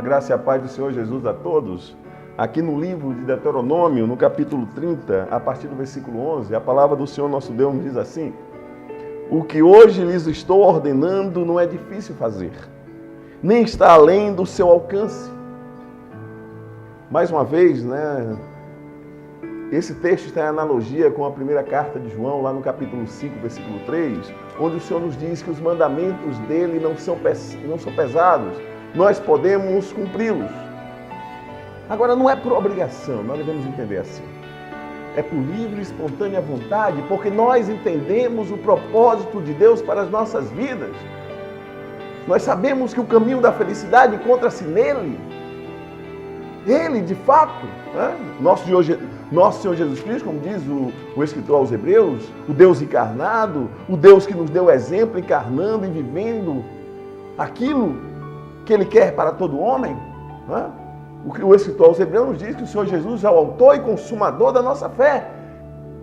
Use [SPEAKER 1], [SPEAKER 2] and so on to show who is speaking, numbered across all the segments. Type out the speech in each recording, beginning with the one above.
[SPEAKER 1] Graça e a paz do Senhor Jesus a todos. Aqui no livro de Deuteronômio, no capítulo 30, a partir do versículo 11, a palavra do Senhor nosso Deus nos diz assim: o que hoje lhes estou ordenando não é difícil fazer, nem está além do seu alcance. Mais uma vez, esse texto está em analogia com a primeira carta de João, lá no capítulo 5, versículo 3, onde o Senhor nos diz que os mandamentos dele não são pesados, nós podemos cumpri-los. Agora, não é por obrigação, nós devemos entender assim. É por livre e espontânea vontade, porque nós entendemos o propósito de Deus para as nossas vidas. Nós sabemos que o caminho da felicidade encontra-se nele. Ele, de fato, nosso Senhor Jesus Cristo, como diz o escritor aos Hebreus, o Deus encarnado, o Deus que nos deu exemplo, encarnando e vivendo aquilo que Ele quer para todo homem. O escritor aos Hebreus nos diz que o Senhor Jesus é o autor e consumador da nossa fé.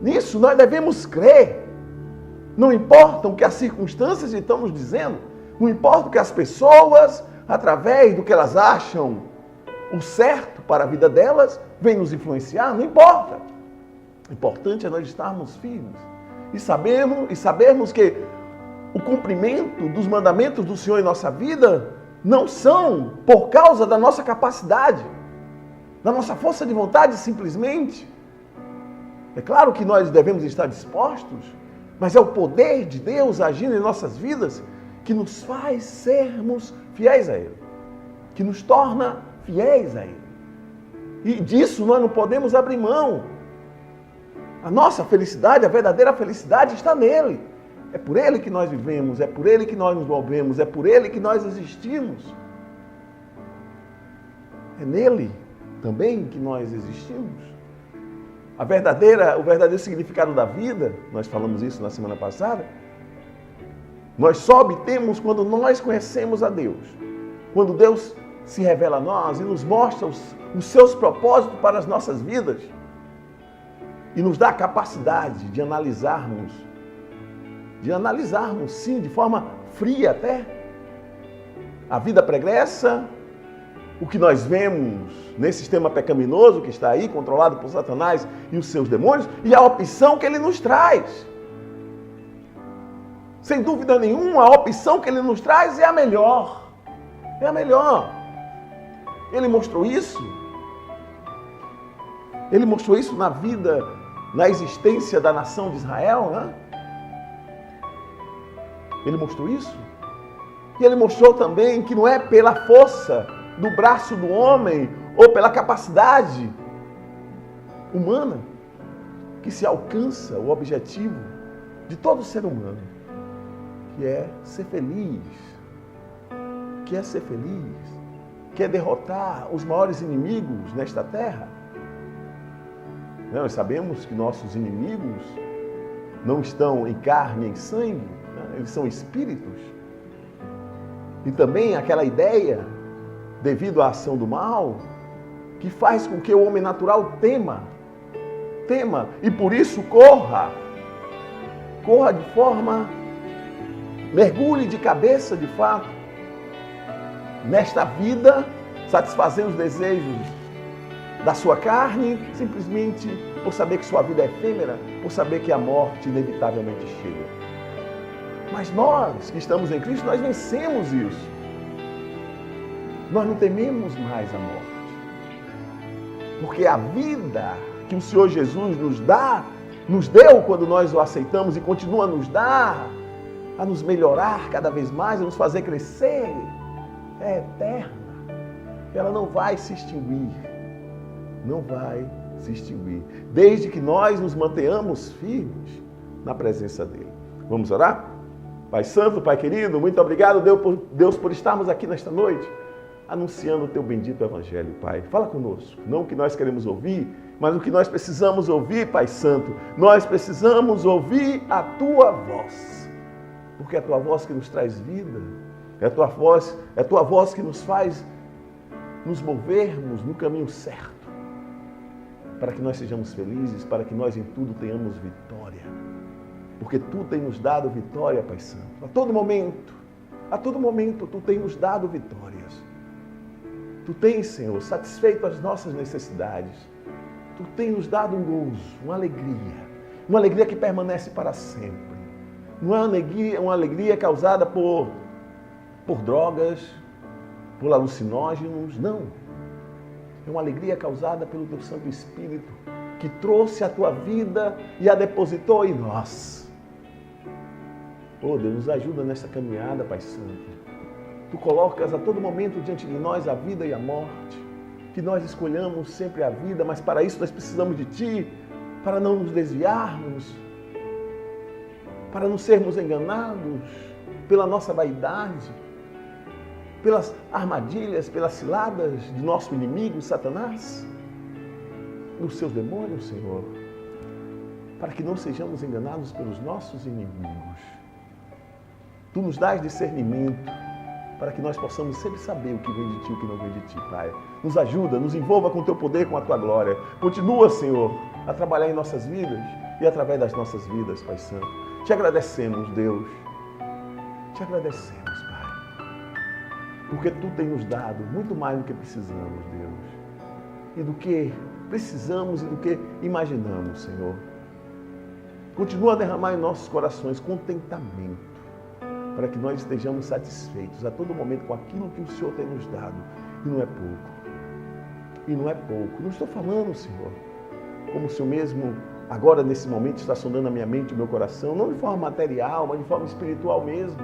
[SPEAKER 1] Nisso nós devemos crer. Não importa o que as circunstâncias estão nos dizendo, não importa o que as pessoas, através do que elas acham o certo para a vida delas, vêm nos influenciar, não importa. O importante é nós estarmos firmes e sabermos que o cumprimento dos mandamentos do Senhor em nossa vida não são por causa da nossa capacidade, da nossa força de vontade simplesmente. É claro que nós devemos estar dispostos, mas é o poder de Deus agindo em nossas vidas que nos faz sermos fiéis a Ele, que nos torna fiéis a Ele. E disso nós não podemos abrir mão. A nossa felicidade, a verdadeira felicidade está nele. É por Ele que nós vivemos, é por Ele que nós nos movemos, é por Ele que nós existimos. É nele também que nós existimos. O verdadeiro significado da vida, nós falamos isso na semana passada, nós só obtemos quando nós conhecemos a Deus. Quando Deus se revela a nós e nos mostra os seus propósitos para as nossas vidas e nos dá a capacidade de analisarmos sim, de forma fria até, a vida pregressa, o que nós vemos nesse sistema pecaminoso que está aí, controlado por Satanás e os seus demônios, e a opção que ele nos traz. Sem dúvida nenhuma, a opção que ele nos traz é a melhor. É a melhor. Ele mostrou isso. Ele mostrou isso na vida, na existência da nação de Israel, Ele mostrou isso. E ele mostrou também que não é pela força do braço do homem ou pela capacidade humana que se alcança o objetivo de todo ser humano, que é ser feliz, que é derrotar os maiores inimigos nesta terra. Nós sabemos que nossos inimigos não estão em carne e em sangue, eles são espíritos. E também aquela ideia, devido à ação do mal, que faz com que o homem natural tema, e por isso corra de forma, mergulhe de cabeça de fato, nesta vida, satisfazendo os desejos da sua carne, simplesmente por saber que sua vida é efêmera, por saber que a morte inevitavelmente chega. Mas nós que estamos em Cristo, nós vencemos isso. Nós não tememos mais a morte. Porque a vida que o Senhor Jesus nos deu quando nós o aceitamos e continua a nos dar, a nos melhorar cada vez mais, a nos fazer crescer, é eterna. Ela não vai se extinguir. Não vai se extinguir. Desde que nós nos mantenhamos firmes na presença dele. Vamos orar? Pai Santo, Pai querido, muito obrigado, Deus, por estarmos aqui nesta noite, anunciando o teu bendito Evangelho, Pai. Fala conosco, não o que nós queremos ouvir, Mas o que nós precisamos ouvir, Pai Santo, nós precisamos ouvir a Tua voz. Porque é a Tua voz que nos traz vida, é a Tua voz que nos faz nos movermos no caminho certo, para que nós sejamos felizes, para que nós em tudo tenhamos vitória. Porque Tu tem nos dado vitória, Pai Santo. A todo momento Tu tem nos dado vitórias. Tu tens, Senhor, satisfeito as nossas necessidades. Tu tens nos dado um gozo, uma alegria que permanece para sempre. Não é uma alegria causada por drogas, por alucinógenos, não. É uma alegria causada pelo Teu Santo Espírito, que trouxe a Tua vida e a depositou em nós. Oh, Deus, nos ajuda nessa caminhada, Pai Santo. Tu colocas a todo momento diante de nós a vida e a morte, que nós escolhamos sempre a vida, mas para isso nós precisamos de Ti, para não nos desviarmos, para não sermos enganados pela nossa vaidade, pelas armadilhas, pelas ciladas de nosso inimigo, Satanás, dos seus demônios, Senhor, para que não sejamos enganados pelos nossos inimigos. Tu nos dás discernimento para que nós possamos sempre saber o que vem de Ti e o que não vem de Ti, Pai. Nos ajuda, nos envolva com o Teu poder, com a Tua glória. Continua, Senhor, a trabalhar em nossas vidas e através das nossas vidas, Pai Santo. Te agradecemos, Deus. Te agradecemos, Pai. Porque Tu tem nos dado muito mais do que precisamos, Deus. E do que precisamos e do que imaginamos, Senhor. Continua a derramar em nossos corações contentamento, para que nós estejamos satisfeitos a todo momento com aquilo que o Senhor tem nos dado. E não é pouco. E não é pouco. Não estou falando, Senhor, como o Senhor mesmo, agora nesse momento, está sondando a minha mente e o meu coração, não de forma material, mas de forma espiritual mesmo.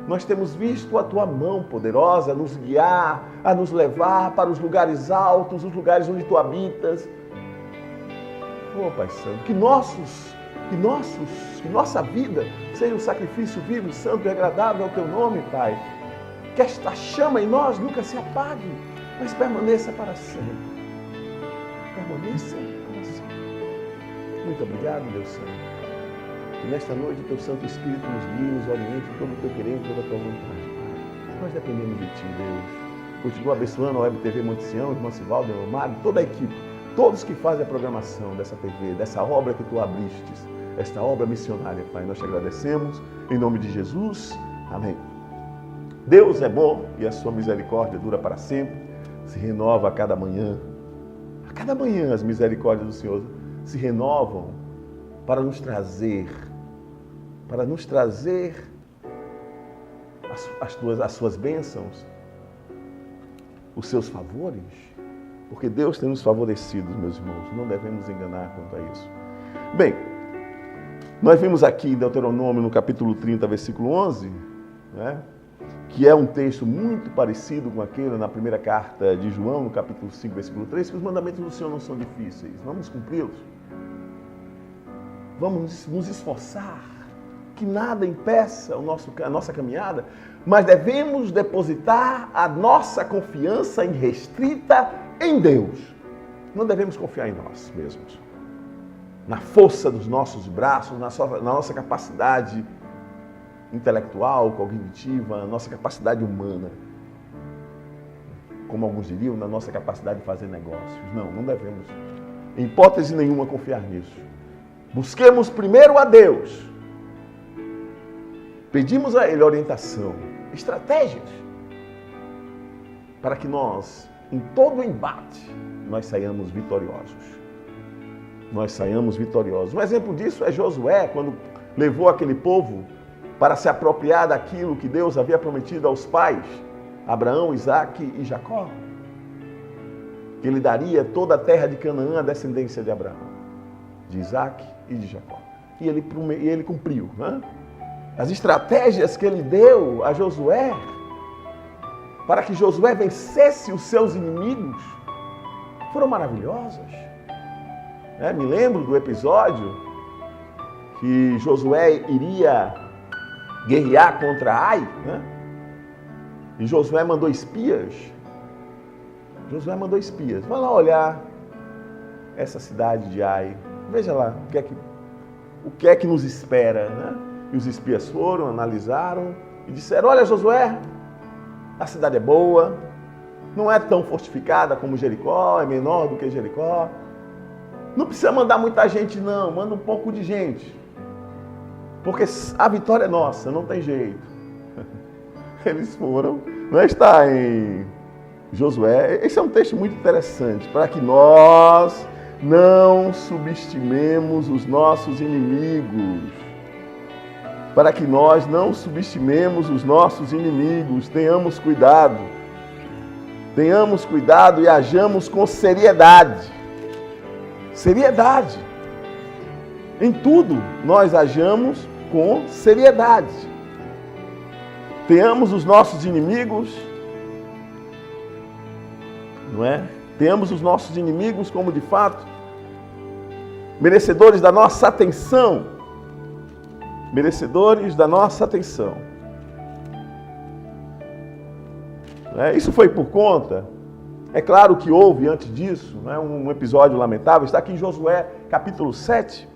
[SPEAKER 1] Nós temos visto a Tua mão poderosa a nos guiar, a nos levar para os lugares altos, os lugares onde Tu habitas. Oh, Pai Santo, que nossa vida seja um sacrifício vivo, santo e agradável ao Teu nome, Pai. Que esta chama em nós nunca se apague, mas permaneça para sempre. Permaneça para sempre. Muito obrigado, Deus Santo. Que nesta noite o Teu Santo Espírito nos guie, nos oriente em todo o Teu querer, em toda a Tua vontade, Pai. Nós dependemos de Ti, Deus. Continua abençoando a Web TV Monte Sião, irmã Sivaldo, irmão Mário, toda a equipe, todos que fazem a programação dessa TV, dessa obra que Tu abristes, esta obra missionária, Pai. Nós Te agradecemos, em nome de Jesus. Amém. Deus é bom e a Sua misericórdia dura para sempre, se renova a cada manhã. A cada manhã as misericórdias do Senhor se renovam para nos trazer as Suas bênçãos, os Seus favores, porque Deus tem nos favorecido, meus irmãos, não devemos enganar quanto a isso. Bem, nós vimos aqui em Deuteronômio, no capítulo 30, versículo 11, né, que é um texto muito parecido com aquele na primeira carta de João, no capítulo 5, versículo 3, que os mandamentos do Senhor não são difíceis. Vamos cumpri-los. Vamos nos esforçar, que nada impeça a nossa caminhada, mas devemos depositar a nossa confiança irrestrita em Deus. Não devemos confiar em nós mesmos, na força dos nossos braços, na nossa capacidade intelectual, cognitiva, na nossa capacidade humana. Como alguns diriam, na nossa capacidade de fazer negócios. Não devemos, em hipótese nenhuma, confiar nisso. Busquemos primeiro a Deus. Pedimos a Ele orientação, estratégias, para que nós, em todo o embate, nós saiamos vitoriosos. Nós saiamos vitoriosos. Um exemplo disso é Josué, quando levou aquele povo para se apropriar daquilo que Deus havia prometido aos pais, Abraão, Isaque e Jacó. Que Ele daria toda a terra de Canaã à descendência de Abraão, de Isaque e de Jacó. E ele cumpriu, né? As estratégias que Ele deu a Josué, para que Josué vencesse os seus inimigos, foram maravilhosas. Me lembro do episódio que Josué iria guerrear contra Ai, né? E Josué mandou espias. Vai lá olhar essa cidade de Ai. Veja lá, o que é que nos espera, né? E os espias foram, analisaram e disseram, olha Josué, a cidade é boa, não é tão fortificada como Jericó, é menor do que Jericó. Não precisa mandar muita gente não, manda um pouco de gente. Porque a vitória é nossa, não tem jeito. Eles foram, não está em Josué. Esse é um texto muito interessante, para que nós não subestimemos os nossos inimigos. Para que nós não subestimemos os nossos inimigos. Tenhamos cuidado. Tenhamos cuidado e hajamos com seriedade. Seriedade. Em tudo nós hajamos com seriedade. Tenhamos os nossos inimigos, não é? Tenhamos os nossos inimigos como de fato merecedores da nossa atenção. Merecedores da nossa atenção. Isso foi por conta, é claro que houve antes disso, né, um episódio lamentável, está aqui em Josué capítulo 7,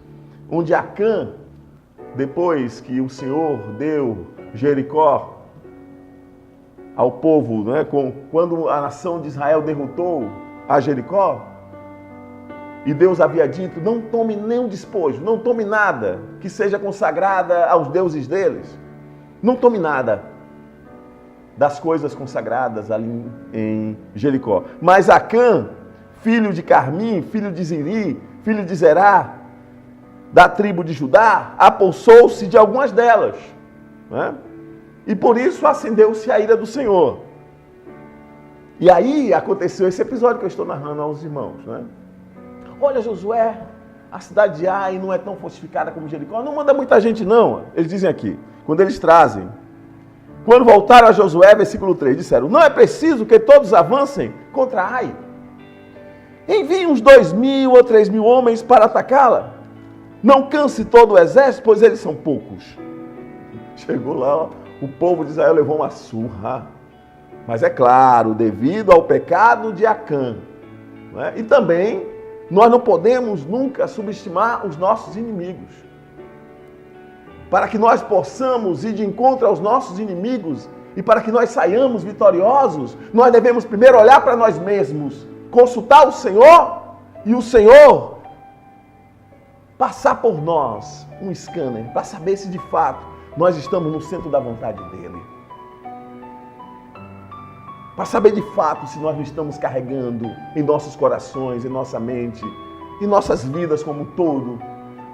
[SPEAKER 1] onde Acã, depois que o Senhor deu Jericó ao povo, né, quando a nação de Israel derrotou a Jericó, e Deus havia dito, não tome nenhum despojo, não tome nada que seja consagrada aos deuses deles. Não tome nada das coisas consagradas ali em Jericó. Mas Acã, filho de Carmim, filho de Ziri, filho de Zerá, da tribo de Judá, apossou-se de algumas delas, né? E por isso acendeu-se a ira do Senhor. E aí aconteceu esse episódio que eu estou narrando aos irmãos, né? Olha, Josué, a cidade de Ai não é tão fortificada como Jericó. Não manda muita gente, não. Eles dizem aqui, quando eles trazem. Quando voltaram a Josué, versículo 3, disseram, não é preciso que todos avancem contra Ai. Envie uns 2.000 ou 3.000 homens para atacá-la. Não canse todo o exército, pois eles são poucos. Chegou lá, ó, o povo de Israel levou uma surra. Mas é claro, devido ao pecado de Acã. Né? E também, nós não podemos nunca subestimar os nossos inimigos. Para que nós possamos ir de encontro aos nossos inimigos e para que nós saiamos vitoriosos, nós devemos primeiro olhar para nós mesmos, consultar o Senhor e o Senhor passar por nós um scanner para saber se de fato nós estamos no centro da vontade dEle. Para saber de fato se nós não estamos carregando em nossos corações, em nossa mente, em nossas vidas como um todo,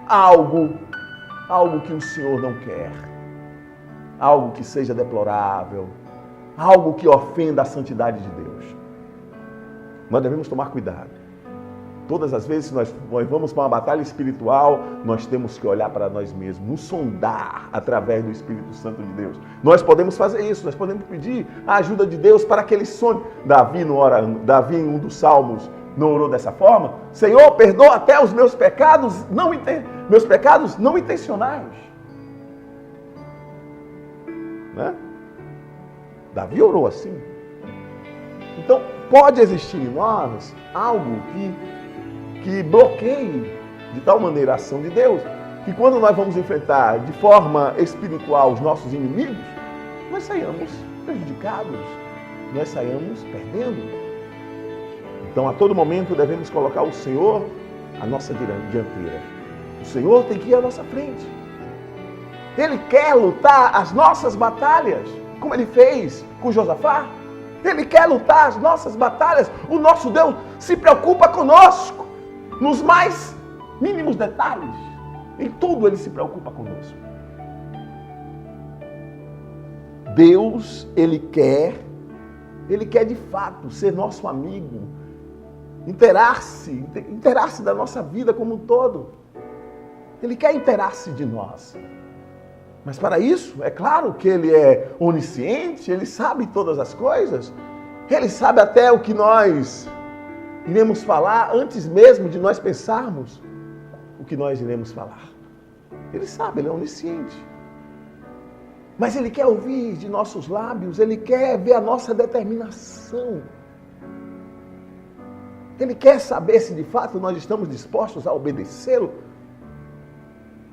[SPEAKER 1] algo que o Senhor não quer, algo que seja deplorável, algo que ofenda a santidade de Deus. Nós devemos tomar cuidado. Todas as vezes que nós vamos para uma batalha espiritual, nós temos que olhar para nós mesmos, nos sondar através do Espírito Santo de Deus. Nós podemos fazer isso, nós podemos pedir a ajuda de Deus para que Ele sonde. Davi, em um dos salmos, não orou dessa forma? Senhor, perdoa até os meus pecados não intencionais. Né? Davi orou assim. Então, pode existir em nós algo que bloqueie de tal maneira a ação de Deus, que quando nós vamos enfrentar de forma espiritual os nossos inimigos, nós saiamos prejudicados, nós saiamos perdendo. Então, a todo momento, devemos colocar o Senhor à nossa dianteira. O Senhor tem que ir à nossa frente. Ele quer lutar as nossas batalhas, como Ele fez com Josafá. Ele quer lutar as nossas batalhas. O nosso Deus se preocupa conosco, nos mais mínimos detalhes. Em tudo Ele se preocupa conosco. Deus, Ele quer de fato ser nosso amigo, interar-se da nossa vida como um todo. Ele quer interar-se de nós. Mas para isso, é claro que Ele é onisciente, Ele sabe todas as coisas. Ele sabe até o que nós iremos falar antes mesmo de nós pensarmos o que nós iremos falar. Ele sabe, Ele é onisciente. Mas Ele quer ouvir de nossos lábios, Ele quer ver a nossa determinação. Ele quer saber se de fato nós estamos dispostos a obedecê-lo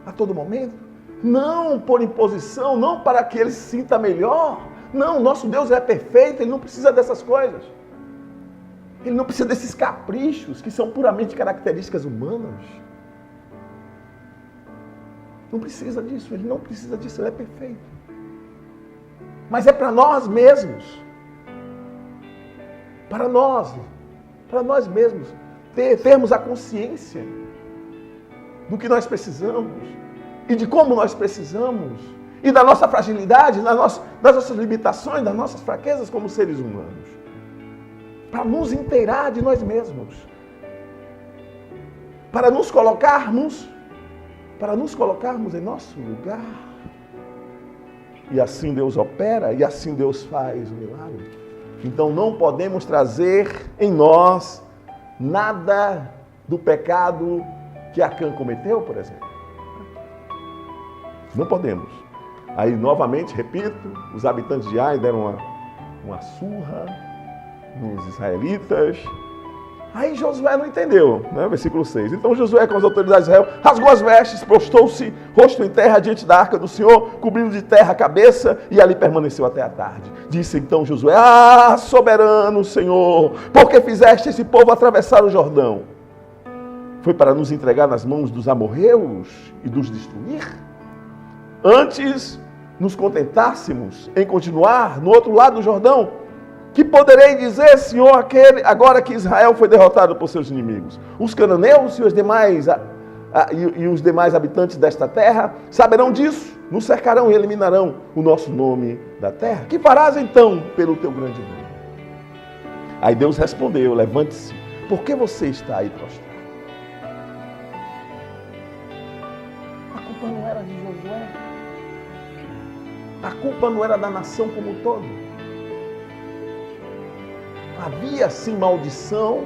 [SPEAKER 1] a todo momento. Não por imposição, não para que ele se sinta melhor. Não, nosso Deus é perfeito, ele não precisa dessas coisas. Ele não precisa desses caprichos que são puramente características humanas. Não precisa disso, ele não precisa disso, ele é perfeito. Mas é para nós mesmos. Para nós mesmos, termos a consciência do que nós precisamos e de como nós precisamos e da nossa fragilidade, das nossas limitações, das nossas fraquezas como seres humanos. Para nos inteirar de nós mesmos. Para nos colocarmos em nosso lugar. E assim Deus opera, e assim Deus faz o milagre. Então não podemos trazer em nós nada do pecado que Acã cometeu, por exemplo. Não podemos. Aí, novamente, repito, os habitantes de Ai deram uma surra nos israelitas. Aí Josué não entendeu, né? Versículo 6. Então Josué, com as autoridades de Israel, rasgou as vestes, prostou-se, rosto em terra, diante da arca do Senhor, cobrindo de terra a cabeça, e ali permaneceu até a tarde. Disse então Josué: Ah, soberano Senhor, por que fizeste esse povo atravessar o Jordão? Foi para nos entregar nas mãos dos amorreus e dos destruir? Antes nos contentássemos em continuar no outro lado do Jordão, que poderei dizer, Senhor, agora que Israel foi derrotado por seus inimigos? Os cananeus e os demais habitantes desta terra saberão disso, nos cercarão e eliminarão o nosso nome da terra. Que farás então pelo teu grande nome? Aí Deus respondeu: levante-se, por que você está aí prostrado? A culpa não era de Josué. A culpa não era da nação como um todo. Havia sim maldição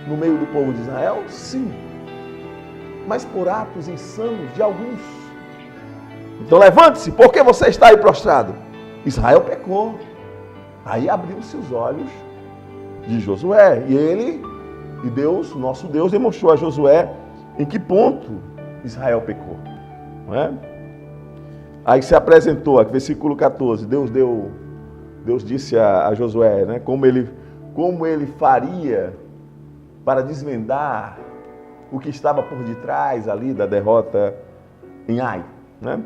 [SPEAKER 1] no meio do povo de Israel? Sim. Mas por atos insanos de alguns. Então levante-se, por que você está aí prostrado? Israel pecou. Aí abriu-se os olhos de Josué. E Deus, nosso Deus, demonstrou a Josué em que ponto Israel pecou. Não é? Aí se apresentou, aqui, versículo 14, Deus disse a Josué, né, como ele faria para desvendar o que estava por detrás ali da derrota em Ai. Né?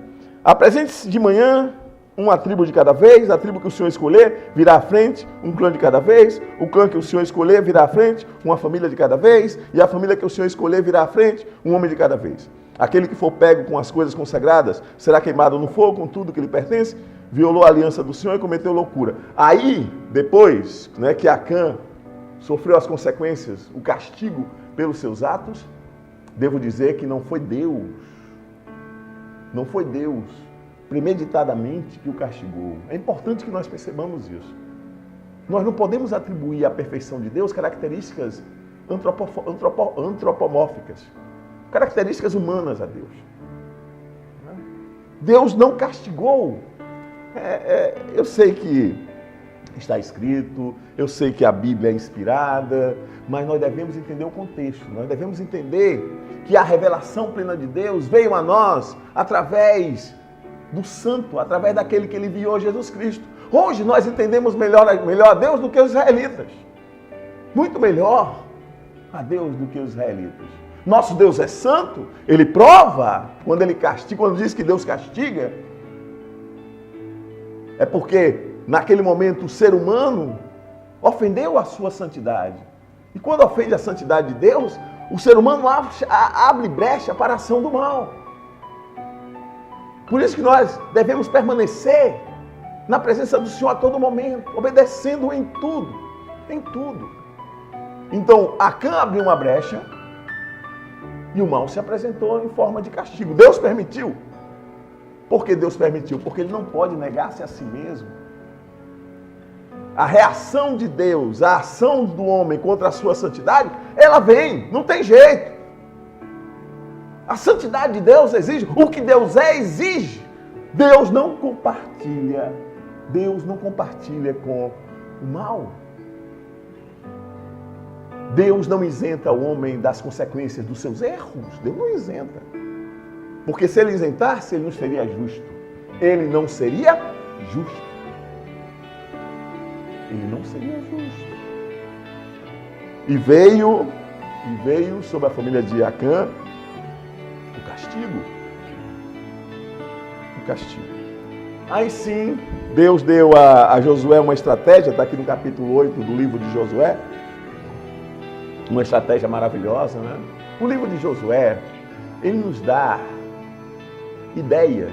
[SPEAKER 1] Apresente-se de manhã uma tribo de cada vez, a tribo que o Senhor escolher virá à frente, um clã de cada vez, o clã que o Senhor escolher virá à frente, uma família de cada vez, e a família que o Senhor escolher virá à frente, um homem de cada vez. Aquele que for pego com as coisas consagradas será queimado no fogo com tudo que lhe pertence, violou a aliança do Senhor e cometeu loucura. Aí, depois, né, que Acã sofreu as consequências, o castigo pelos seus atos, devo dizer que não foi Deus premeditadamente que o castigou. É importante que nós percebamos isso. Nós não podemos atribuir à perfeição de Deus características antropomórficas, características humanas a Deus. Deus não castigou. Eu sei que está escrito, eu sei que a Bíblia é inspirada, mas nós devemos entender o contexto, nós devemos entender que a revelação plena de Deus veio a nós através do Santo, através daquele que ele enviou, Jesus Cristo. Hoje nós entendemos melhor a Deus do que os israelitas. Muito melhor a Deus do que os israelitas. Nosso Deus é santo, ele prova quando ele castiga, quando diz que Deus castiga, é porque naquele momento o ser humano ofendeu a sua santidade. E quando ofende a santidade de Deus, o ser humano abre brecha para a ação do mal. Por isso que nós devemos permanecer na presença do Senhor a todo momento, obedecendo em tudo, em tudo. Então, Acã abriu uma brecha e o mal se apresentou em forma de castigo. Deus permitiu. Por que Deus permitiu? Porque ele não pode negar-se a si mesmo. A reação de Deus, a ação do homem contra a sua santidade, ela vem, não tem jeito. A santidade de Deus exige, o que Deus é, exige. Deus não compartilha com o mal. Deus não isenta o homem das consequências dos seus erros. Deus não isenta. Porque se ele isentasse, ele não seria justo. Ele não seria justo. Ele não seria justo. E veio sobre a família de Acã o castigo. O castigo. Aí sim, Deus deu a Josué uma estratégia, está aqui no capítulo 8 do livro de Josué. Uma estratégia maravilhosa, né? O livro de Josué, ele nos dá ideias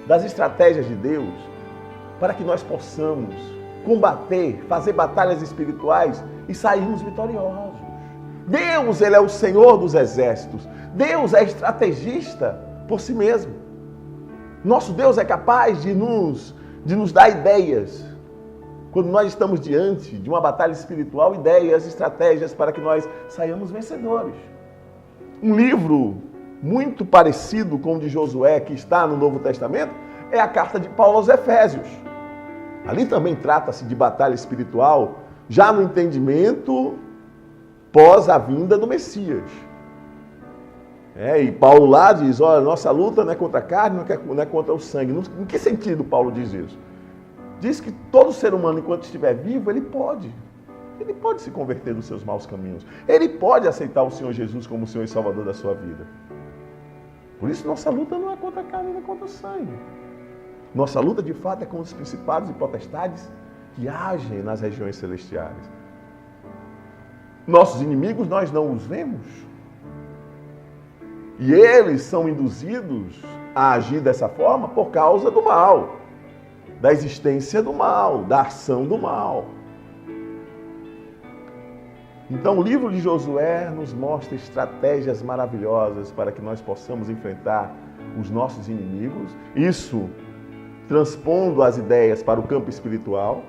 [SPEAKER 1] das estratégias de Deus para que nós possamos combater, fazer batalhas espirituais e sairmos vitoriosos. Deus, ele é o Senhor dos exércitos. Deus é estrategista por si mesmo. Nosso Deus é capaz de nos dar ideias. Quando nós estamos diante de uma batalha espiritual, ideias, estratégias para que nós saiamos vencedores. Um livro muito parecido com o de Josué, que está no Novo Testamento, é a carta de Paulo aos Efésios. Ali também trata-se de batalha espiritual, já no entendimento pós a vinda do Messias. E Paulo lá diz, olha, nossa luta não é contra a carne, não é contra o sangue. Em que sentido Paulo diz isso? Diz que todo ser humano, enquanto estiver vivo, ele pode se converter dos seus maus caminhos. Ele pode aceitar o Senhor Jesus como o Senhor e Salvador da sua vida. Por isso, nossa luta não é contra a carne, nem contra o sangue. Nossa luta, de fato, é com os principados e potestades que agem nas regiões celestiais. Nossos inimigos, nós não os vemos. E eles são induzidos a agir dessa forma por causa do mal. Da existência do mal, da ação do mal. Então, o livro de Josué nos mostra estratégias maravilhosas para que nós possamos enfrentar os nossos inimigos. Isso transpondo as ideias para o campo espiritual.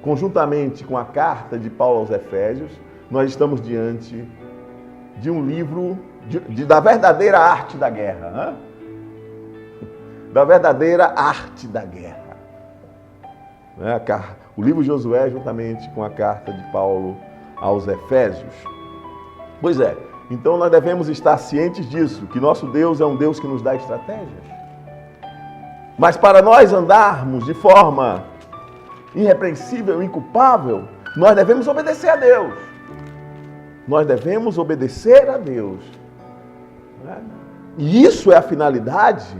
[SPEAKER 1] Conjuntamente com a carta de Paulo aos Efésios, nós estamos diante de um livro da verdadeira arte da guerra. Né? Da verdadeira arte da guerra. O livro de Josué, juntamente com a carta de Paulo aos Efésios. Pois é, então nós devemos estar cientes disso, que nosso Deus é um Deus que nos dá estratégias. Mas para nós andarmos de forma irrepreensível, inculpável, nós devemos obedecer a Deus. Nós devemos obedecer a Deus. E isso é a finalidade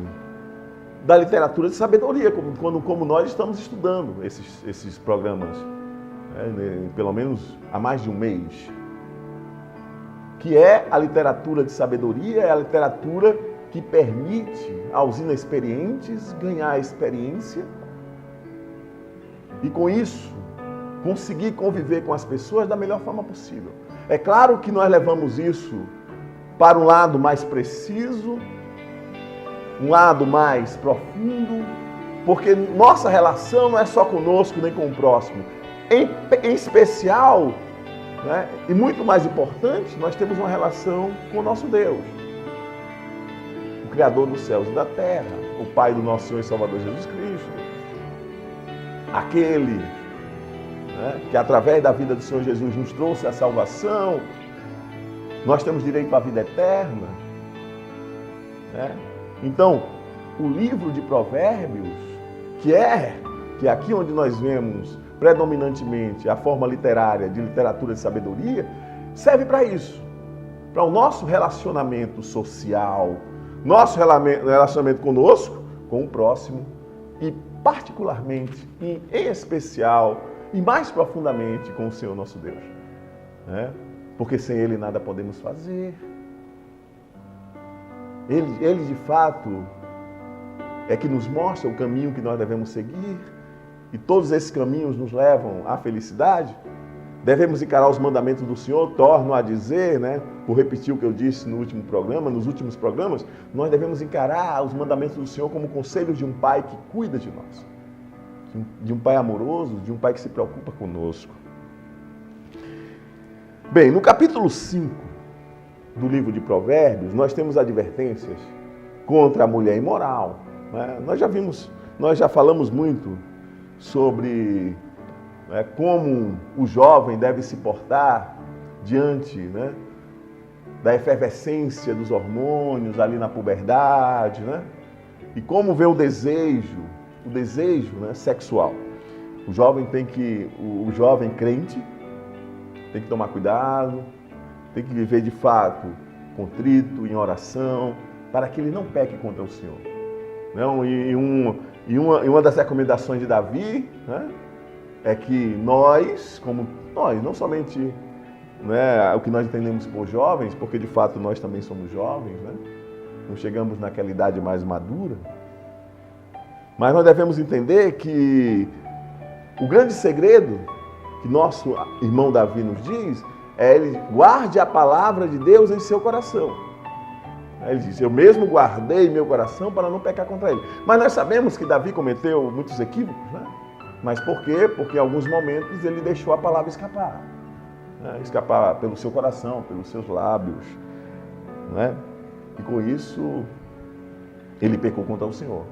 [SPEAKER 1] da literatura de sabedoria, como nós estamos estudando esses programas, pelo menos há mais de um mês. Que é a literatura de sabedoria, é a literatura que permite aos inexperientes ganhar experiência e, com isso, conseguir conviver com as pessoas da melhor forma possível. É claro que nós levamos isso para um lado mais preciso, um lado mais profundo, porque nossa relação não é só conosco nem com o próximo. Em especial, né, e muito mais importante, nós temos uma relação com o nosso Deus, o Criador dos céus e da terra, o Pai do nosso Senhor e Salvador Jesus Cristo, aquele, né, que através da vida do Senhor Jesus nos trouxe a salvação. Nós temos direito à vida eterna. Né? Então, o livro de Provérbios, que é aqui onde nós vemos predominantemente a forma literária de literatura de sabedoria, serve para isso, para o nosso relacionamento social, nosso relacionamento conosco, com o próximo e particularmente, em especial e mais profundamente com o Senhor nosso Deus. Né? Porque sem Ele nada podemos fazer. Ele de fato é que nos mostra o caminho que nós devemos seguir, e todos esses caminhos nos levam à felicidade. Devemos encarar os mandamentos do Senhor, torno a dizer, né, por repetir o que eu disse no último programa, nos últimos programas, nós devemos encarar os mandamentos do Senhor como conselhos de um Pai que cuida de nós, de um Pai amoroso, de um Pai que se preocupa conosco. Bem, no capítulo 5 do livro de Provérbios, nós temos advertências contra a mulher imoral. Né? Nós já falamos muito sobre como o jovem deve se portar diante, né, da efervescência dos hormônios ali na puberdade, né? E como vê o desejo, né, sexual. O jovem crente tem que tomar cuidado, tem que viver de fato contrito, em oração, para que ele não peque contra o Senhor. Não? E uma das recomendações de Davi, né, é que nós, não somente, né, o que nós entendemos por jovens, porque de fato nós também somos jovens, né, não chegamos naquela idade mais madura, mas nós devemos entender que o grande segredo que nosso irmão Davi nos diz é ele guarde a palavra de Deus em seu coração. Ele diz, eu mesmo guardei meu coração para não pecar contra ele. Mas nós sabemos que Davi cometeu muitos equívocos, né? Mas por quê? Porque em alguns momentos ele deixou a palavra escapar. Né? Escapar pelo seu coração, pelos seus lábios. Né? E com isso, ele pecou contra o Senhor.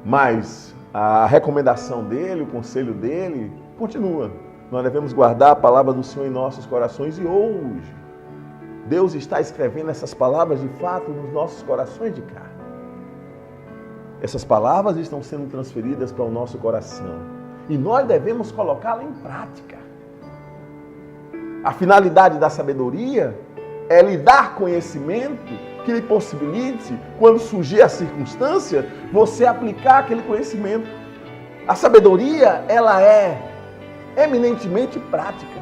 [SPEAKER 1] Mas a recomendação dele, o conselho dele, continua. Nós devemos guardar a palavra do Senhor em nossos corações e hoje Deus está escrevendo essas palavras de fato nos nossos corações de carne. Essas palavras estão sendo transferidas para o nosso coração e nós devemos colocá-las em prática. A finalidade da sabedoria é lhe dar conhecimento que lhe possibilite, quando surgir a circunstância, você aplicar aquele conhecimento. A sabedoria, ela é eminentemente prática.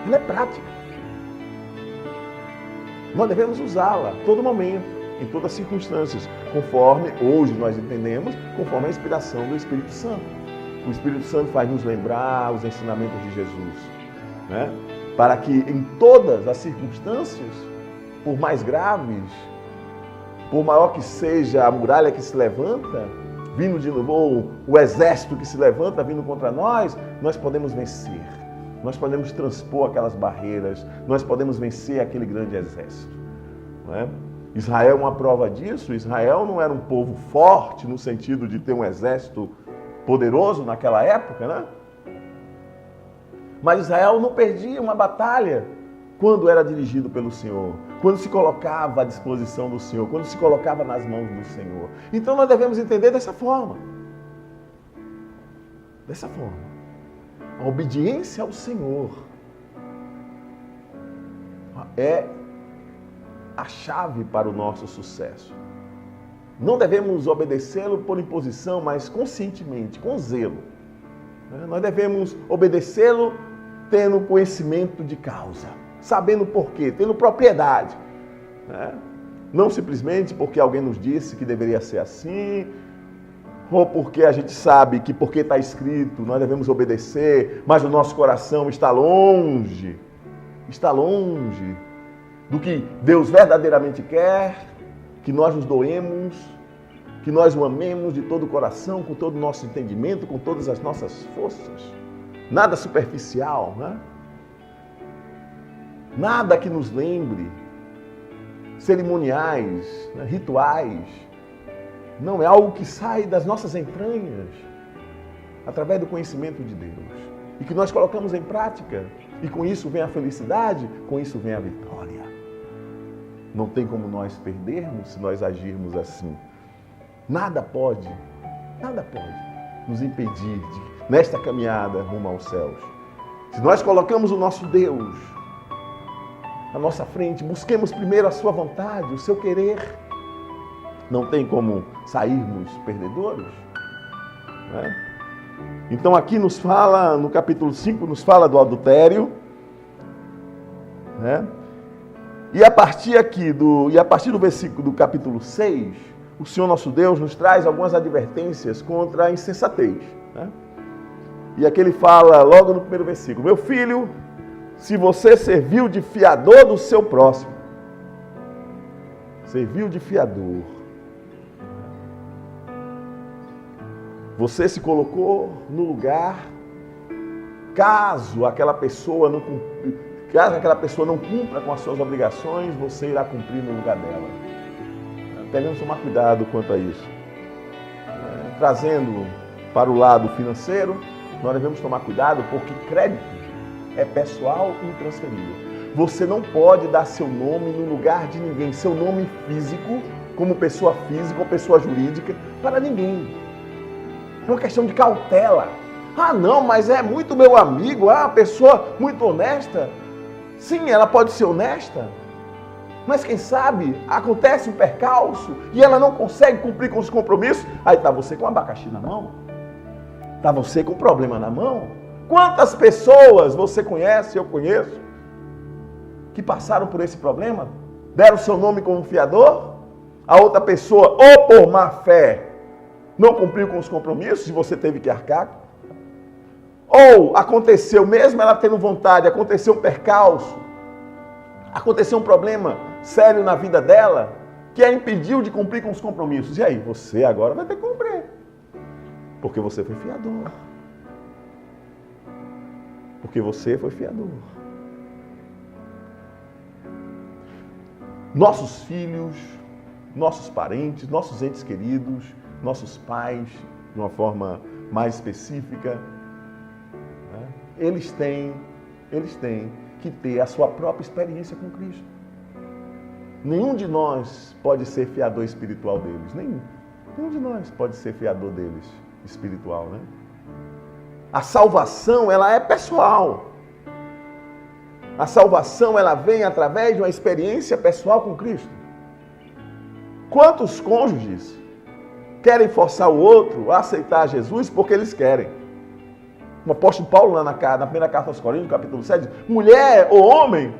[SPEAKER 1] Ela é prática. Nós devemos usá-la a todo momento, em todas as circunstâncias, conforme hoje nós entendemos, conforme a inspiração do Espírito Santo. O Espírito Santo faz nos lembrar os ensinamentos de Jesus, né? Para que em todas as circunstâncias, por mais graves, por maior que seja a muralha que se levanta, vindo de novo, ou o exército que se levanta vindo contra nós, nós podemos vencer. Nós podemos transpor aquelas barreiras, nós podemos vencer aquele grande exército. Não é? Israel é uma prova disso. Israel não era um povo forte no sentido de ter um exército poderoso naquela época, né? Mas Israel não perdia uma batalha quando era dirigido pelo Senhor, quando se colocava à disposição do Senhor, quando se colocava nas mãos do Senhor. Então nós devemos entender dessa forma. Dessa forma. A obediência ao Senhor é a chave para o nosso sucesso. Não devemos obedecê-lo por imposição, mas conscientemente, com zelo. Nós devemos obedecê-lo tendo conhecimento de causa, sabendo por quê, tendo propriedade. Não simplesmente porque alguém nos disse que deveria ser assim, ou porque a gente sabe que porque está escrito nós devemos obedecer, mas o nosso coração está longe do que Deus verdadeiramente quer, que nós nos doemos, que nós o amemos de todo o coração, com todo o nosso entendimento, com todas as nossas forças. Nada superficial, né? Nada que nos lembre cerimoniais, né? Rituais. Não, é algo que sai das nossas entranhas, através do conhecimento de Deus. E que nós colocamos em prática. E com isso vem a felicidade, com isso vem a vitória. Não tem como nós perdermos se nós agirmos assim. Nada pode nos impedir nesta caminhada rumo aos céus. Se nós colocamos o nosso Deus à nossa frente, busquemos primeiro a sua vontade, o seu querer, não tem como sairmos perdedores, né? Então aqui nos fala, no capítulo 5, nos fala do adultério, né? E a partir do versículo do capítulo 6, o Senhor nosso Deus nos traz algumas advertências contra a insensatez, né? E aqui ele fala logo no primeiro versículo: meu filho, se você serviu de fiador do seu próximo, serviu de fiador, você se colocou no lugar, caso aquela pessoa não cumpra com as suas obrigações, você irá cumprir no lugar dela. Devemos tomar cuidado quanto a isso. Trazendo para o lado financeiro, nós devemos tomar cuidado porque crédito é pessoal e intransferível. Você não pode dar seu nome no lugar de ninguém, seu nome físico, como pessoa física ou pessoa jurídica, para ninguém. É uma questão de cautela. Ah, não, mas é muito meu amigo, uma pessoa muito honesta. Sim, ela pode ser honesta, mas quem sabe acontece um percalço e ela não consegue cumprir com os compromissos. Aí está você com um abacaxi na mão. Está você com um problema na mão. Quantas pessoas você conhece, eu conheço, que passaram por esse problema? Deram seu nome como fiador? A outra pessoa, ou por má fé, não cumpriu com os compromissos e você teve que arcar? Ou aconteceu, mesmo ela tendo vontade, aconteceu um percalço, aconteceu um problema sério na vida dela, que a impediu de cumprir com os compromissos. E aí, você agora vai ter que cumprir, porque você foi fiador. Porque você foi fiador. Nossos filhos, nossos parentes, nossos entes queridos, nossos pais, de uma forma mais específica, né? Eles têm que ter a sua própria experiência com Cristo. Nenhum de nós pode ser fiador espiritual deles. Nenhum de nós pode ser fiador deles espiritual, né? A salvação, ela é pessoal. A salvação, ela vem através de uma experiência pessoal com Cristo. Quantos cônjuges querem forçar o outro a aceitar Jesus porque eles querem? O apóstolo Paulo, lá na primeira carta aos Coríntios, capítulo 7, diz, mulher ou homem,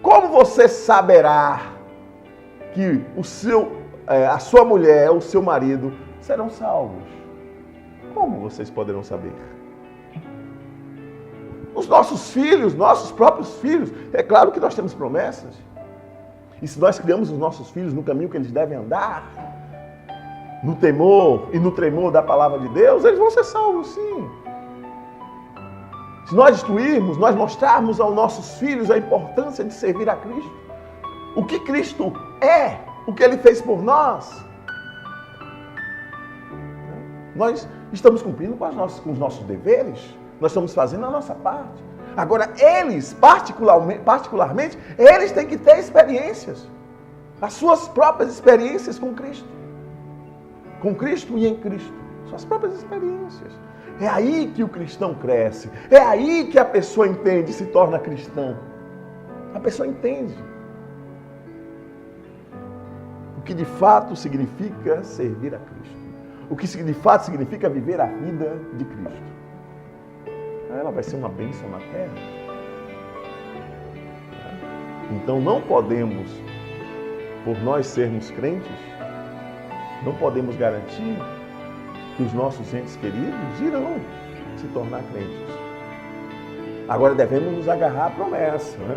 [SPEAKER 1] como você saberá que a sua mulher ou o seu marido serão salvos? Como vocês poderão saber? Os nossos filhos, nossos próprios filhos, é claro que nós temos promessas. E se nós criamos os nossos filhos no caminho que eles devem andar, no temor e no tremor da palavra de Deus, eles vão ser salvos, sim. Se nós instruirmos, nós mostrarmos aos nossos filhos a importância de servir a Cristo, o que Cristo é, o que Ele fez por nós, nós estamos cumprindo com os nossos deveres, nós estamos fazendo a nossa parte. Agora, eles, particularmente, eles têm que ter experiências, as suas próprias experiências com Cristo e em Cristo, suas próprias experiências. É aí que o cristão cresce, é aí que a pessoa entende e se torna cristã. A pessoa entende o que de fato significa servir a Cristo, o que de fato significa viver a vida de Cristo. Ela vai ser uma bênção na terra. Então não podemos, por nós sermos crentes, não podemos garantir que os nossos entes queridos irão se tornar crentes. Agora devemos nos agarrar à promessa, né?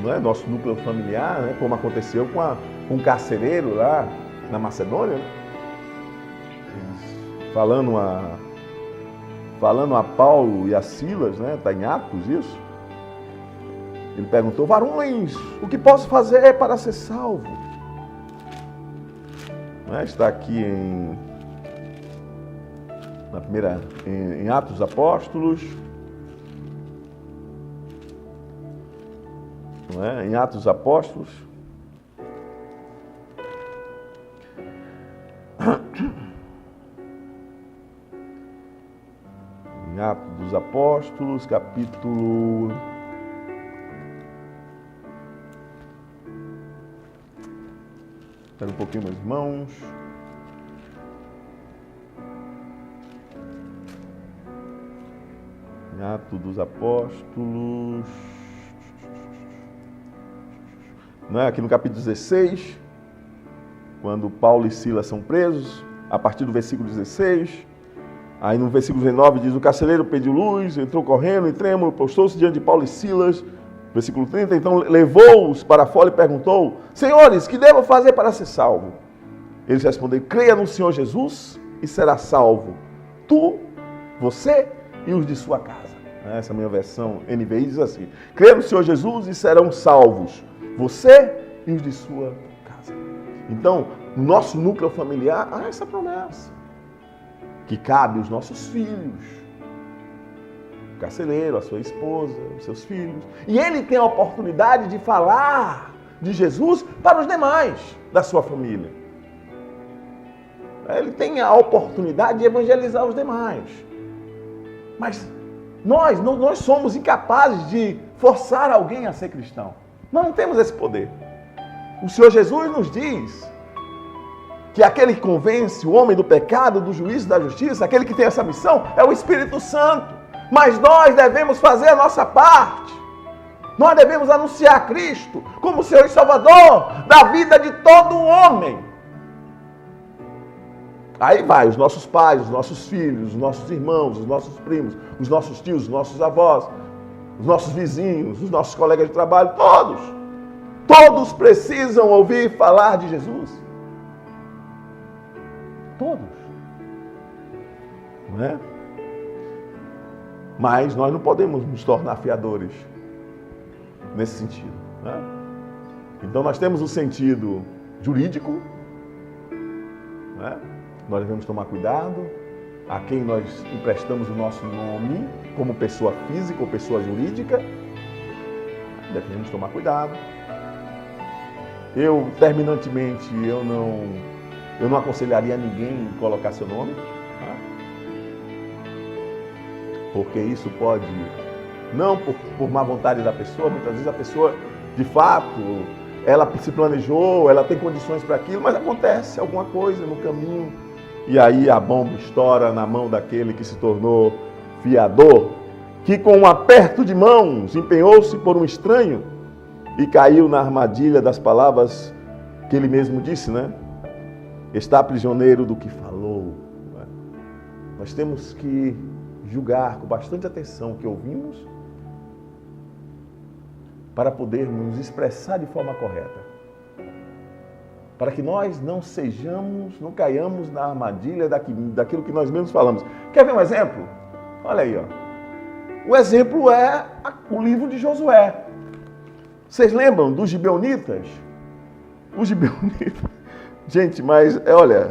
[SPEAKER 1] Não é nosso núcleo familiar, né? Como aconteceu com um carcereiro lá na Macedônia, né? Falando a Paulo e a Silas, né? Está em Atos isso. Ele perguntou, varões, o que posso fazer para ser salvo? Está aqui em Atos dos Apóstolos. Não é? Em Atos dos Apóstolos. Em Atos dos Apóstolos, capítulo... Espera um pouquinho, meus irmãos. Em Atos dos Apóstolos. Não é? Aqui no capítulo 16, quando Paulo e Silas são presos, a partir do versículo 16. Aí no versículo 19 diz, o carcereiro pediu luz, entrou correndo, em trêmulo, postou-se diante de Paulo e Silas. Versículo 30, então levou-os para fora e perguntou, senhores, que devo fazer para ser salvo? Eles responderam, creia no Senhor Jesus e será salvo. Tu, você e os de sua casa. Essa é a minha versão NVI diz assim, creia no Senhor Jesus e serão salvos. Você e os de sua casa. Então, no nosso núcleo familiar, há essa promessa. Que cabe aos nossos filhos. carcereiro, a sua esposa, os seus filhos. E ele tem a oportunidade de falar de Jesus para os demais da sua família. Ele tem a oportunidade de evangelizar os demais. Mas nós somos incapazes de forçar alguém a ser cristão. Nós não temos esse poder. O Senhor Jesus nos diz que aquele que convence o homem do pecado, do juízo e da justiça, aquele que tem essa missão, é o Espírito Santo. Mas nós devemos fazer a nossa parte. Nós devemos anunciar Cristo como Senhor e Salvador da vida de todo homem. Aí vai os nossos pais, os nossos filhos, os nossos irmãos, os nossos primos, os nossos tios, os nossos avós, os nossos vizinhos, os nossos colegas de trabalho, todos. Todos precisam ouvir falar de Jesus. Todos. Não é? Mas nós não podemos nos tornar fiadores nesse sentido. Né? Então nós temos o sentido jurídico, né? Nós devemos tomar cuidado a quem nós emprestamos o nosso nome como pessoa física ou pessoa jurídica. Devemos tomar cuidado. Terminantemente, eu não aconselharia ninguém colocar seu nome, tá? Porque isso pode, não por má vontade da pessoa, muitas vezes a pessoa, de fato, ela se planejou, ela tem condições para aquilo, mas acontece alguma coisa no caminho, e aí a bomba estoura na mão daquele que se tornou fiador, que com um aperto de mãos empenhou-se por um estranho e caiu na armadilha das palavras que ele mesmo disse, né? Está prisioneiro do que falou. Nós temos que julgar com bastante atenção o que ouvimos para podermos nos expressar de forma correta. Para que nós não caiamos na armadilha daquilo que nós mesmos falamos. Quer ver um exemplo? Olha aí, ó. O exemplo é o livro de Josué. Vocês lembram dos gibeonitas? Os gibeonitas. Gente, mas olha,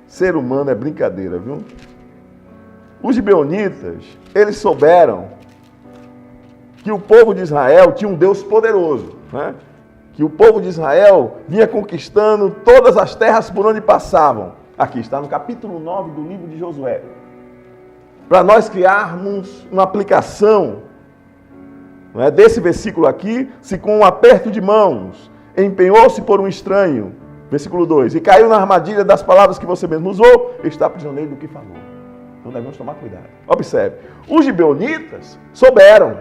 [SPEAKER 1] ser humano é brincadeira, viu? Os gibeonitas, eles souberam que o povo de Israel tinha um Deus poderoso, né? Que o povo de Israel vinha conquistando todas as terras por onde passavam. Aqui está no capítulo 9 do livro de Josué. Para nós criarmos uma aplicação, não é, desse versículo aqui, se com um aperto de mãos empenhou-se por um estranho, versículo 2, e caiu na armadilha das palavras que você mesmo usou, está prisioneiro do que falou. Então devemos tomar cuidado. Observe, os gibeonitas souberam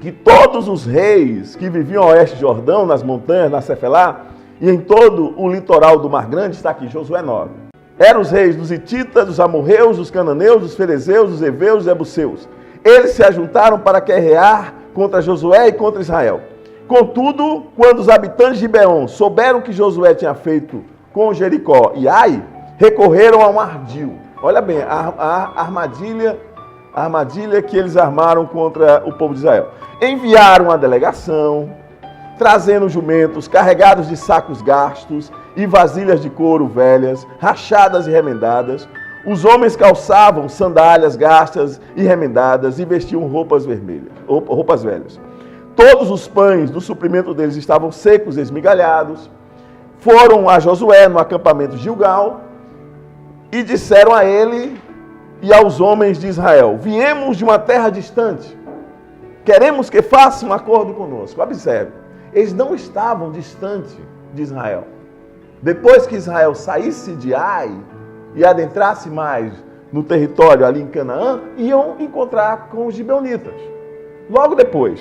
[SPEAKER 1] que todos os reis que viviam ao oeste de Jordão, nas montanhas, na Cefelá, e em todo o litoral do Mar Grande, está aqui, Josué 9. Eram os reis dos hititas, dos amorreus, dos cananeus, dos ferezeus, dos heveus, dos jebuseus. Eles se ajuntaram para guerrear contra Josué e contra Israel. Contudo, quando os habitantes de Gibeon souberam que Josué tinha feito com Jericó e Ai, recorreram a um ardil. Olha bem, a armadilha que eles armaram contra o povo de Israel. Enviaram uma delegação, trazendo jumentos carregados de sacos gastos e vasilhas de couro velhas, rachadas e remendadas. Os homens calçavam sandálias gastas e remendadas e vestiam roupas velhas. Todos os pães do suprimento deles estavam secos e esmigalhados. Foram a Josué no acampamento de Gilgal e disseram a ele e aos homens de Israel: viemos de uma terra distante, queremos que faça um acordo conosco. Observe, eles não estavam distante de Israel. Depois que Israel saísse de Ai e adentrasse mais no território ali em Canaã, iam encontrar com os gibeonitas. Logo depois.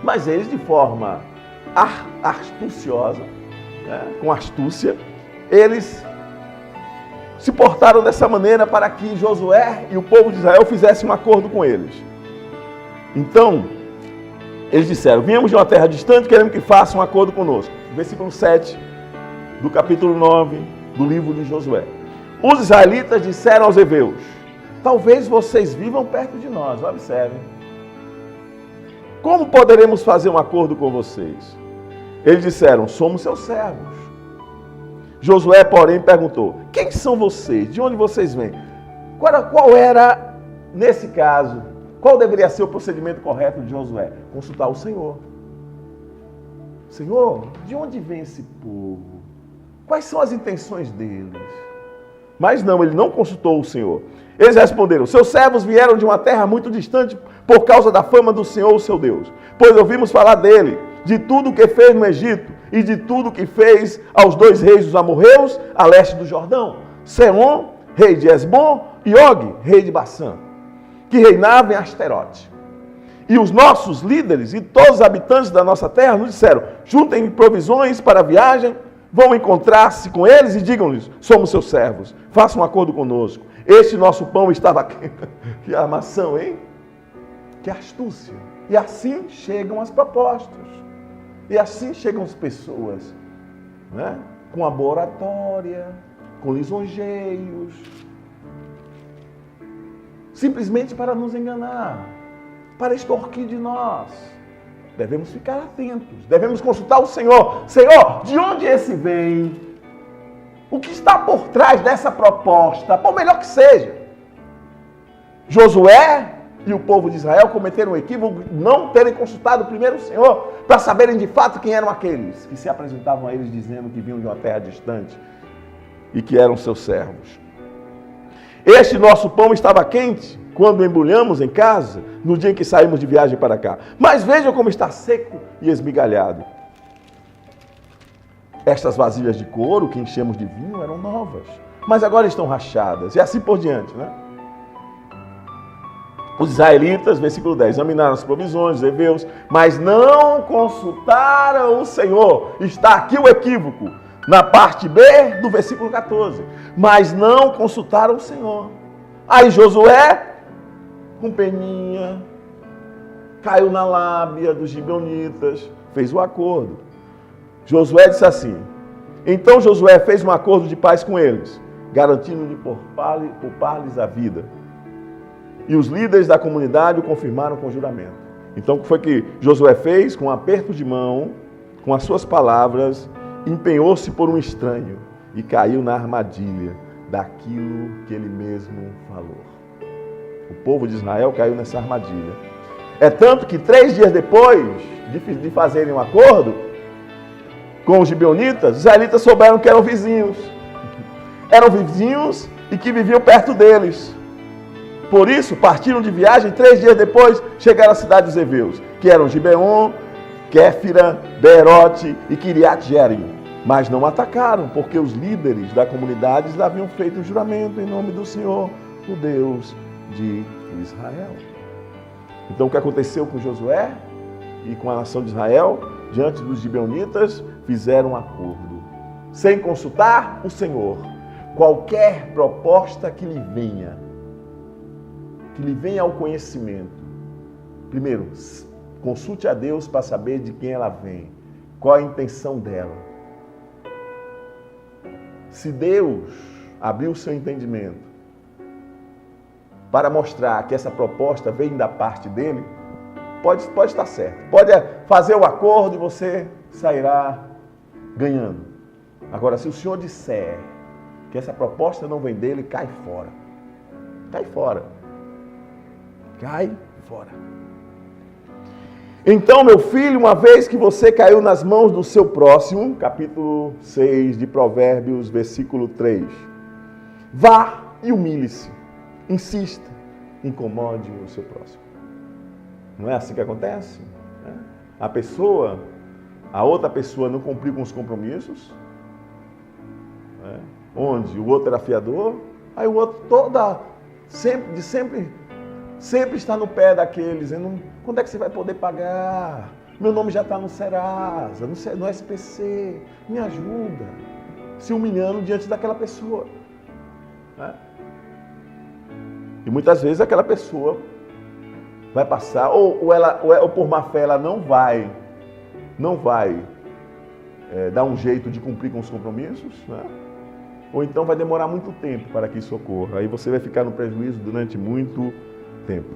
[SPEAKER 1] Mas eles, de forma astuciosa, né, com astúcia, eles se portaram dessa maneira para que Josué e o povo de Israel fizessem um acordo com eles. Então, eles disseram: viemos de uma terra distante, queremos que façam um acordo conosco. Versículo 7 do capítulo 9 do livro de Josué. Os israelitas disseram aos heveus: talvez vocês vivam perto de nós. Observem. Como poderemos fazer um acordo com vocês? Eles disseram: somos seus servos. Josué, porém, perguntou: quem são vocês? De onde vocês vêm? Qual era, nesse caso, qual deveria ser o procedimento correto de Josué? Consultar o Senhor. Senhor, de onde vem esse povo? Quais são as intenções deles? Mas não, ele não consultou o Senhor. Eles responderam: seus servos vieram de uma terra muito distante por causa da fama do Senhor, o seu Deus. Pois ouvimos falar dele, de tudo o que fez no Egito e de tudo o que fez aos 2 reis dos amorreus a leste do Jordão, Seom, rei de Esbom, e Og, rei de Bassã, que reinava em Asterote. E os nossos líderes e todos os habitantes da nossa terra nos disseram: juntem provisões para a viagem, vão encontrar-se com eles e digam-lhes: somos seus servos, façam um acordo conosco. Este nosso pão estava aqui. Que armação, hein? Que astúcia. E assim chegam as propostas. E assim chegam as pessoas, né? Com a boa oratória, com lisonjeios, simplesmente para nos enganar, para extorquir de nós. Devemos ficar atentos, devemos consultar o Senhor. Senhor, de onde esse vem? O que está por trás dessa proposta? Por melhor que seja. Josué e o povo de Israel cometeram um equívoco de não terem consultado primeiro o Senhor para saberem de fato quem eram aqueles que se apresentavam a eles dizendo que vinham de uma terra distante e que eram seus servos. Este nosso pão estava quente quando embrulhamos em casa, no dia em que saímos de viagem para cá. Mas vejam como está seco e esmigalhado. Estas vasilhas de couro que enchemos de vinho eram novas, mas agora estão rachadas, e assim por diante, né? Os israelitas, versículo 10, examinaram as provisões dos heveus, mas não consultaram o Senhor. Está aqui o equívoco, na parte B do versículo 14. Mas não consultaram o Senhor. Aí Josué, com peninha, caiu na lábia dos gibeonitas, fez o acordo. Josué disse assim: então Josué fez um acordo de paz com eles, garantindo-lhe poupar-lhes a vida. E os líderes da comunidade o confirmaram com juramento. Então o que foi que Josué fez? Com um aperto de mão, com as suas palavras, empenhou-se por um estranho e caiu na armadilha daquilo que ele mesmo falou. O povo de Israel caiu nessa armadilha. É tanto que 3 dias depois de fazerem um acordo com os gibeonitas, os israelitas souberam que eram vizinhos. Eram vizinhos e que viviam perto deles. Por isso, partiram de viagem, 3 dias depois, chegaram à cidade dos heveus, que eram Gibeon, Kéfira, Beerote e Kiriat Jearim. Mas não atacaram, porque os líderes da comunidade haviam feito um juramento em nome do Senhor, o Deus de Israel. Então, o que aconteceu com Josué e com a nação de Israel, diante dos gibeonitas, fizeram um acordo, sem consultar o Senhor. Qualquer proposta que lhe venha ao conhecimento, primeiro, consulte a Deus para saber de quem ela vem, qual a intenção dela. Se Deus abrir o seu entendimento para mostrar que essa proposta vem da parte dele, pode estar certo. Pode fazer o acordo e você sairá ganhando. Agora, se o Senhor disser que essa proposta não vem dele, cai fora. Cai fora. Cai fora. Então, meu filho, uma vez que você caiu nas mãos do seu próximo, capítulo 6 de Provérbios, versículo 3, vá e humilhe-se, insista, incomode o seu próximo. Não é assim que acontece? A outra pessoa não cumpriu com os compromissos, onde o outro era fiador, aí o outro sempre está no pé daqueles, dizendo: quando é que você vai poder pagar? Meu nome já está no Serasa, no SPC, me ajuda. Se humilhando diante daquela pessoa. E muitas vezes aquela pessoa vai passar, ou por má fé ela não vai dar um jeito de cumprir com os compromissos, né? Ou então vai demorar muito tempo para que isso ocorra. Aí você vai ficar no prejuízo durante muito tempo.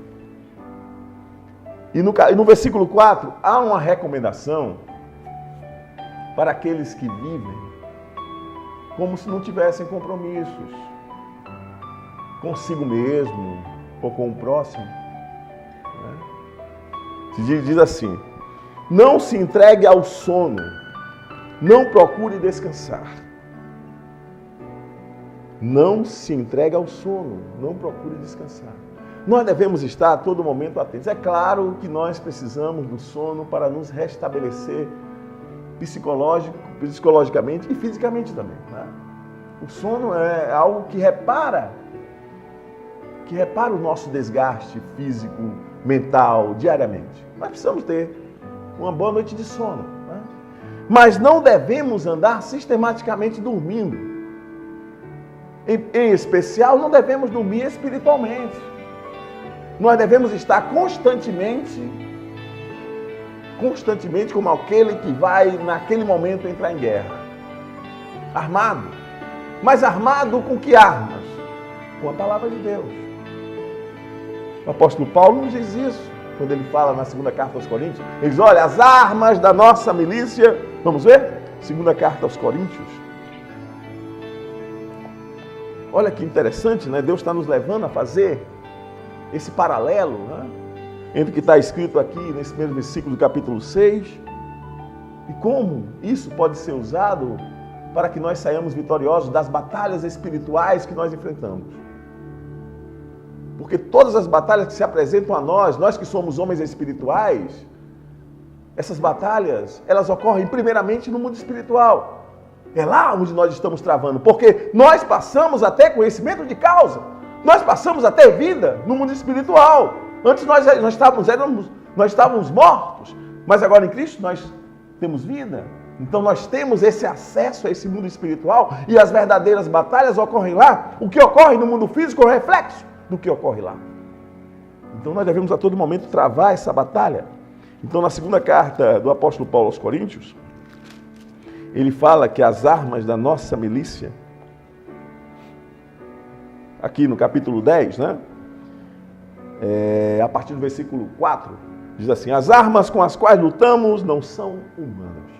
[SPEAKER 1] E no versículo 4, há uma recomendação para aqueles que vivem como se não tivessem compromissos consigo mesmo, ou com o próximo. Diz assim: não se entregue ao sono, não procure descansar. Não se entregue ao sono, não procure descansar. Nós devemos estar a todo momento atentos. É claro que nós precisamos do sono para nos restabelecer psicologicamente e fisicamente também. Né? O sono é algo que repara o nosso desgaste físico, mental, diariamente. Nós precisamos ter uma boa noite de sono. Né? Mas não devemos andar sistematicamente dormindo. Em especial, não devemos dormir espiritualmente. Nós devemos estar constantemente como aquele que vai, naquele momento, entrar em guerra. Armado. Mas armado com que armas? Com a palavra de Deus. O apóstolo Paulo nos diz isso, quando ele fala na segunda carta aos Coríntios. Ele diz, olha, as armas da nossa milícia, vamos ver? Segunda carta aos Coríntios. Olha que interessante, né? Deus está nos levando a fazer esse paralelo, né? Entre o que está escrito aqui nesse mesmo versículo do capítulo 6 e como isso pode ser usado para que nós saiamos vitoriosos das batalhas espirituais que nós enfrentamos. Porque todas as batalhas que se apresentam a nós que somos homens espirituais, essas batalhas, elas ocorrem primeiramente no mundo espiritual. É lá onde nós estamos travando, porque nós passamos a ter conhecimento de causa, nós passamos a ter vida no mundo espiritual. Antes nós estávamos mortos, mas agora em Cristo nós temos vida. Então nós temos esse acesso a esse mundo espiritual e as verdadeiras batalhas ocorrem lá. O que ocorre no mundo físico é o reflexo do que ocorre lá. Então nós devemos a todo momento travar essa batalha. Então na segunda carta do apóstolo Paulo aos Coríntios, ele fala que as armas da nossa milícia, aqui no capítulo 10, né? A partir do versículo 4, diz assim, as armas com as quais lutamos não são humanas.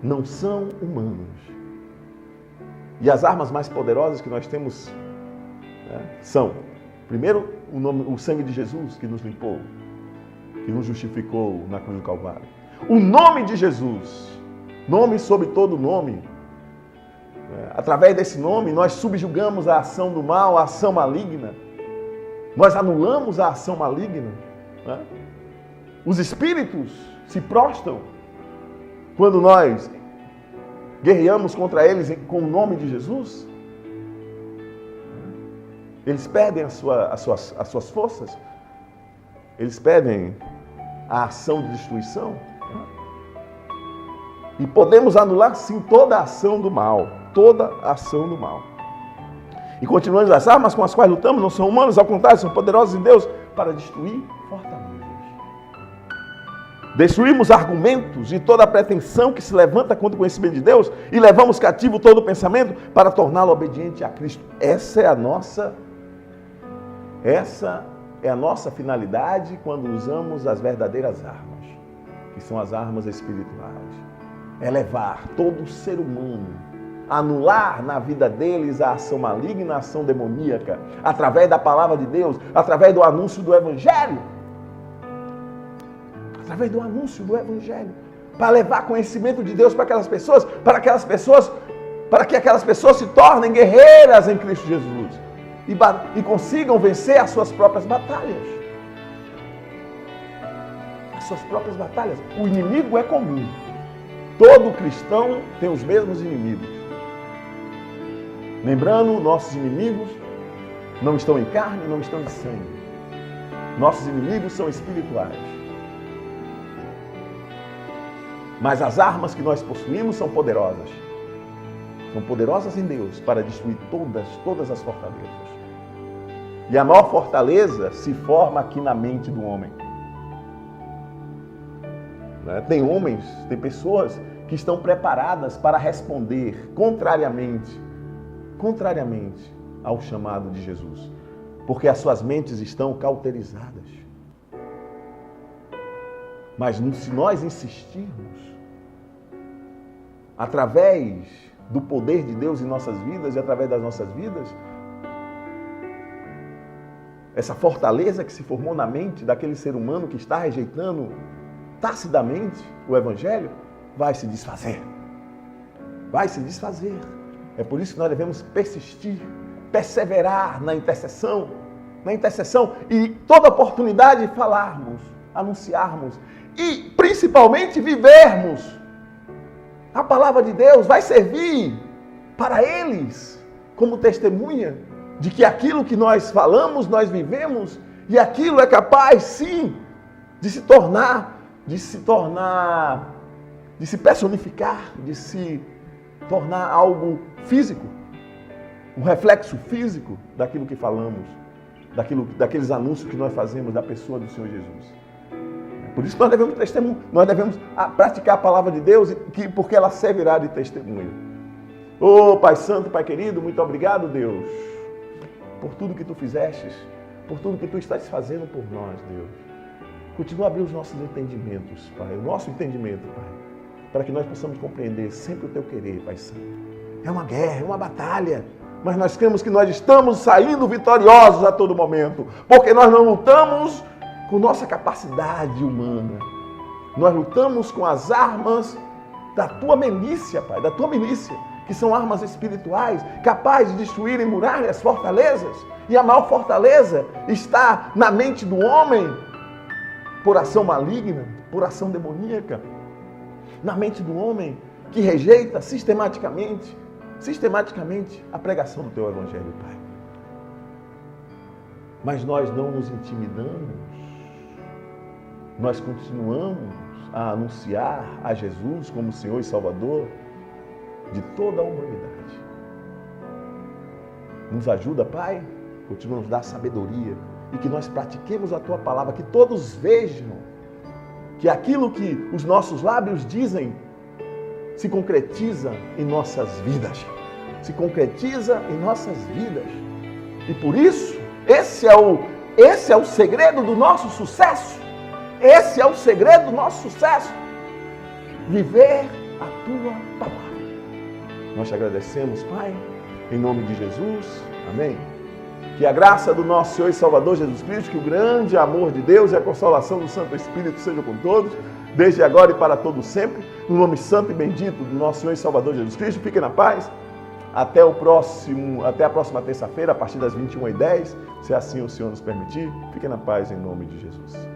[SPEAKER 1] Não são humanas. E as armas mais poderosas que nós temos, né, são, primeiro, o sangue de Jesus que nos limpou, que nos justificou na cruz do Calvário. O nome de Jesus, nome sobre todo nome. Através desse nome, nós subjugamos a ação do mal, a ação maligna. Nós anulamos a ação maligna. Né? Os espíritos se prostram quando nós guerreamos contra eles com o nome de Jesus. Eles perdem as suas forças. Eles perdem a ação de destruição. E podemos anular, sim, toda a ação do mal. Toda a ação do mal. E continuando, as armas com as quais lutamos não são humanas, ao contrário, são poderosas em Deus para destruir fortalezas. Destruímos argumentos e toda a pretensão que se levanta contra o conhecimento de Deus e levamos cativo todo o pensamento para torná-lo obediente a Cristo. Essa é a nossa finalidade quando usamos as verdadeiras armas, que são as armas espirituais. É levar todo ser humano, anular na vida deles a ação maligna, a ação demoníaca, através da palavra de Deus, através do anúncio do Evangelho. Através do anúncio do Evangelho. Para levar conhecimento de Deus para aquelas pessoas, para que aquelas pessoas se tornem guerreiras em Cristo Jesus e consigam vencer as suas próprias batalhas. As suas próprias batalhas. O inimigo é comum. Todo cristão tem os mesmos inimigos. Lembrando, nossos inimigos não estão em carne, não estão em sangue. Nossos inimigos são espirituais. Mas as armas que nós possuímos são poderosas. São poderosas em Deus para destruir todas as fortalezas. E a maior fortaleza se forma aqui na mente do homem. Tem homens, tem pessoas que estão preparadas para responder contrariamente ao chamado de Jesus, porque as suas mentes estão cauterizadas. Mas se nós insistirmos, através do poder de Deus em nossas vidas e através das nossas vidas, essa fortaleza que se formou na mente daquele ser humano que está rejeitando tacidamente o Evangelho, vai se desfazer. Vai se desfazer. É por isso que nós devemos persistir, perseverar na intercessão e toda oportunidade falarmos, anunciarmos e principalmente vivermos. A palavra de Deus vai servir para eles como testemunha de que aquilo que nós falamos, nós vivemos, e aquilo é capaz, sim, de se personificar, de se tornar algo físico, um reflexo físico daquilo que falamos, daqueles anúncios que nós fazemos da pessoa do Senhor Jesus. Por isso nós devemos testemunhar, nós devemos praticar a palavra de Deus, porque ela servirá de testemunho. Oh, Pai Santo, Pai querido, muito obrigado, Deus, por tudo que Tu fizestes, por tudo que Tu estás fazendo por nós, Deus. Continua a abrir os nossos entendimentos, Pai, o nosso entendimento, Pai, para que nós possamos compreender sempre o Teu querer, Pai Santo. É uma guerra, é uma batalha, mas nós cremos que nós estamos saindo vitoriosos a todo momento, porque nós não lutamos com nossa capacidade humana. Nós lutamos com as armas da Tua milícia, Pai, da Tua milícia, que são armas espirituais, capazes de destruírem muralhas, fortalezas. E a maior fortaleza está na mente do homem, por ação maligna, por ação demoníaca. Na mente do homem que rejeita sistematicamente a pregação do Teu Evangelho, Pai. Mas nós não nos intimidamos. Nós continuamos a anunciar a Jesus como Senhor e Salvador de toda a humanidade. Nos ajuda, Pai, continua a nos dar sabedoria e que nós pratiquemos a Tua palavra, que todos vejam que aquilo que os nossos lábios dizem se concretiza em nossas vidas. Se concretiza em nossas vidas. E por isso, esse é o segredo do nosso sucesso. Esse é o segredo do nosso sucesso. Viver a Tua palavra. Nós te agradecemos, Pai, em nome de Jesus. Amém. Que a graça do nosso Senhor e Salvador Jesus Cristo, que o grande amor de Deus e a consolação do Santo Espírito sejam com todos, desde agora e para todo sempre, no nome santo e bendito do nosso Senhor e Salvador Jesus Cristo. Fiquem na paz. Até a próxima terça-feira, a partir das 21h10, se assim o Senhor nos permitir. Fiquem na paz em nome de Jesus.